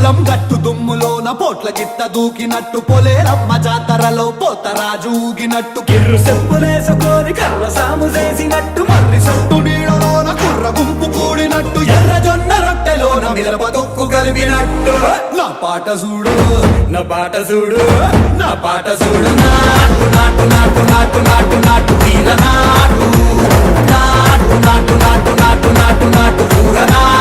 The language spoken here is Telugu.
పొలం గట్టు దుమ్ములోన పోట్ల గిత్త దూకినట్టు పొలేరమ్మ జాతరలో పోతరాజు ఊగినట్టు కిర్రు చెప్పులేసుకొని కర్ర సాము చేసినట్టు మర్రి సొట్టు నీడలోన కుర్ర గుంపు కూడినట్టు ఎర్ర జొన్న రొట్టెలోన మిరప తొక్కు కలిపినట్టు నా పాట చూడు నా పాట చూడు నా పాట చూడు నాటు నాటు నాటు నాటు నాటు నాటు తీర నాటు నాటు నాటు నాటు నాటు నాటు నాటు పూర నాటు